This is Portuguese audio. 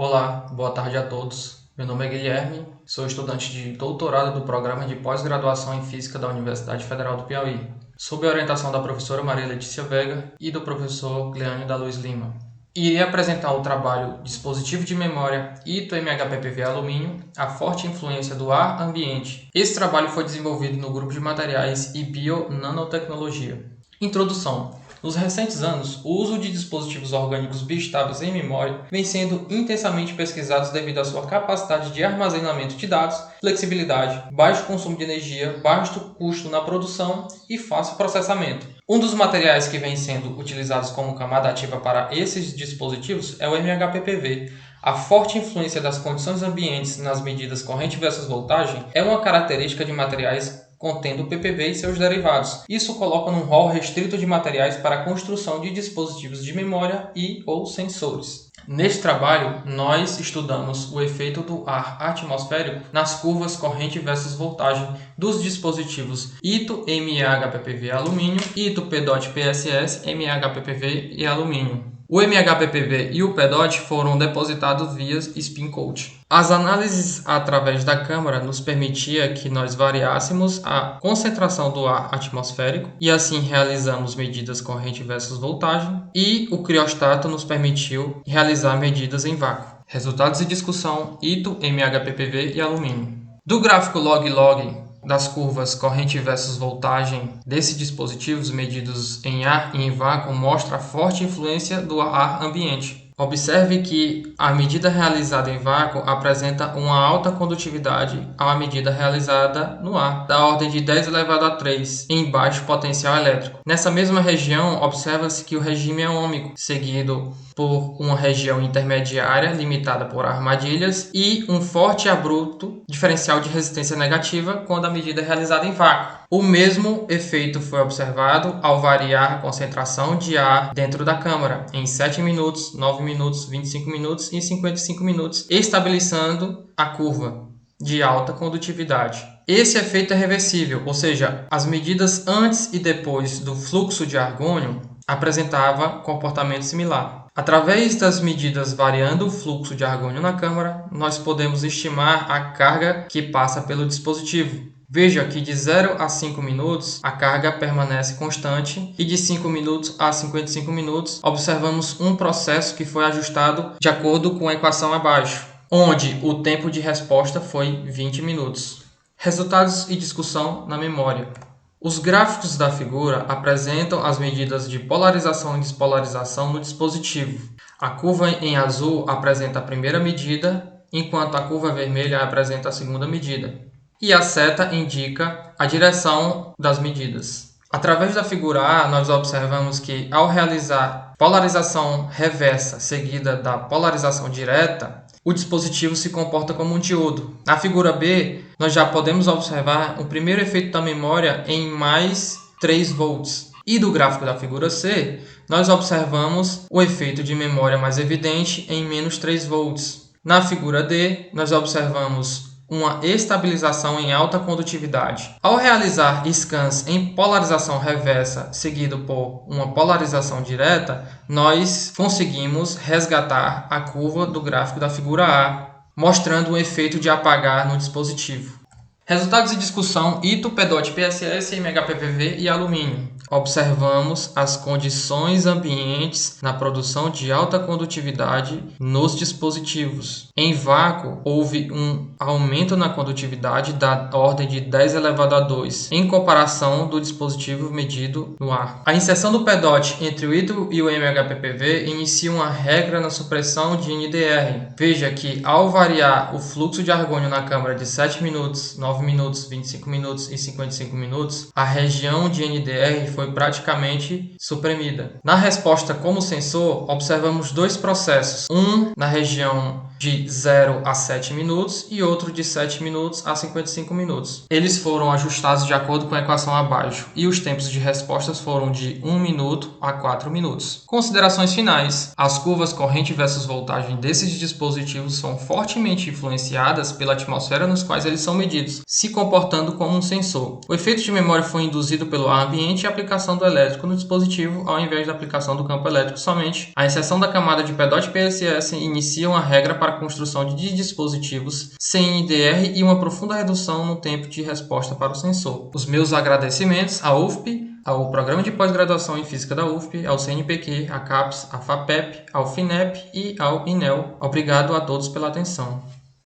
Olá, boa tarde a todos. Meu nome é Guilherme, sou estudante de doutorado do Programa de Pós-Graduação em Física da Universidade Federal do Piauí, sob a orientação da professora Maria Letícia Vega e do professor Cleânio da Luz Lima. Irei apresentar o trabalho Dispositivo de Memória ITO-MHPPV Alumínio, a forte influência do ar ambiente. Esse trabalho foi desenvolvido no grupo de materiais e bio-nanotecnologia. Introdução. Nos recentes anos, o uso de dispositivos orgânicos biostáveis em memória vem sendo intensamente pesquisado devido à sua capacidade de armazenamento de dados, flexibilidade, baixo consumo de energia, baixo custo na produção e fácil processamento. Um dos materiais que vem sendo utilizados como camada ativa para esses dispositivos é o MHPPV. A forte influência das condições ambientes nas medidas corrente versus voltagem é uma característica de materiais contendo PPV e seus derivados. Isso coloca num rol restrito de materiais para a construção de dispositivos de memória e/ou sensores. Neste trabalho, nós estudamos o efeito do ar atmosférico nas curvas corrente versus voltagem dos dispositivos ITO-MHPPV alumínio, ITO-PEDOT-PSS, MHPPV e alumínio. O MHPPV e o PEDOT foram depositados via spin coating. As análises através da câmara nos permitia que nós variássemos a concentração do ar atmosférico e assim realizamos medidas corrente versus voltagem, e o criostato nos permitiu realizar medidas em vácuo. Resultados de discussão ITO, MHPPV e alumínio. Do gráfico log-log das curvas corrente versus voltagem desses dispositivos medidos em ar e em vácuo mostra a forte influência do ar ambiente. Observe que a medida realizada em vácuo apresenta uma alta condutividade à medida realizada no ar, da ordem de 10 elevado a 3, em baixo potencial elétrico. Nessa mesma região, observa-se que o regime é ômico, seguido por uma região intermediária limitada por armadilhas e um forte e abrupto diferencial de resistência negativa quando a medida é realizada em vácuo. O mesmo efeito foi observado ao variar a concentração de ar dentro da câmara em 7 minutos, 9 minutos, 25 minutos e 55 minutos, estabilizando a curva de alta condutividade. Esse efeito é reversível, ou seja, as medidas antes e depois do fluxo de argônio apresentavam comportamento similar. Através das medidas variando o fluxo de argônio na câmara, nós podemos estimar a carga que passa pelo dispositivo. Veja que de 0 a 5 minutos a carga permanece constante e de 5 minutos a 55 minutos observamos um processo que foi ajustado de acordo com a equação abaixo, onde o tempo de resposta foi 20 minutos. Resultados e discussão na memória. Os gráficos da figura apresentam as medidas de polarização e despolarização no dispositivo. A curva em azul apresenta a primeira medida, enquanto a curva vermelha apresenta a segunda medida. E a seta indica a direção das medidas. Através da figura A, nós observamos que, ao realizar polarização reversa seguida da polarização direta, o dispositivo se comporta como um diodo. Na figura B, nós já podemos observar o primeiro efeito da memória em mais 3 volts. E do gráfico da figura C, nós observamos o efeito de memória mais evidente em menos 3 volts. Na figura D, nós observamos uma estabilização em alta condutividade. Ao realizar scans em polarização reversa seguido por uma polarização direta, nós conseguimos resgatar a curva do gráfico da figura A, mostrando o efeito de apagar no dispositivo. Resultados de discussão ITO, PEDOT, PSS, MHPPV e alumínio. Observamos as condições ambientes na produção de alta condutividade nos dispositivos. Em vácuo, houve um aumento na condutividade da ordem de 10 elevado a 2, em comparação do dispositivo medido no ar. A inserção do PEDOT entre o ITO e o MHPPV inicia uma regra na supressão de NDR. Veja que, ao variar o fluxo de argônio na câmara de 7 minutos, 9 minutos, 25 minutos e 55 minutos, a região de NDR foi praticamente suprimida. Na resposta como sensor, observamos 2 processos, um na região de 0 a 7 minutos e outro de 7 minutos a 55 minutos. Eles foram ajustados de acordo com a equação abaixo e os tempos de respostas foram de 1 minuto a 4 minutos. Considerações finais. As curvas corrente versus voltagem desses dispositivos são fortemente influenciadas pela atmosfera nos quais eles são medidos, se comportando como um sensor. O efeito de memória foi induzido pelo ar ambiente e a aplicação do elétrico no dispositivo ao invés da aplicação do campo elétrico somente. A inserção da camada de PEDOT-PSS inicia uma regra para para a construção de dispositivos CNIDR e uma profunda redução no tempo de resposta para o sensor. Os meus agradecimentos à UFP, ao Programa de Pós-Graduação em Física da UFP, ao CNPq, à CAPES, à FAPEP, ao FINEP e ao INEL. Obrigado a todos pela atenção.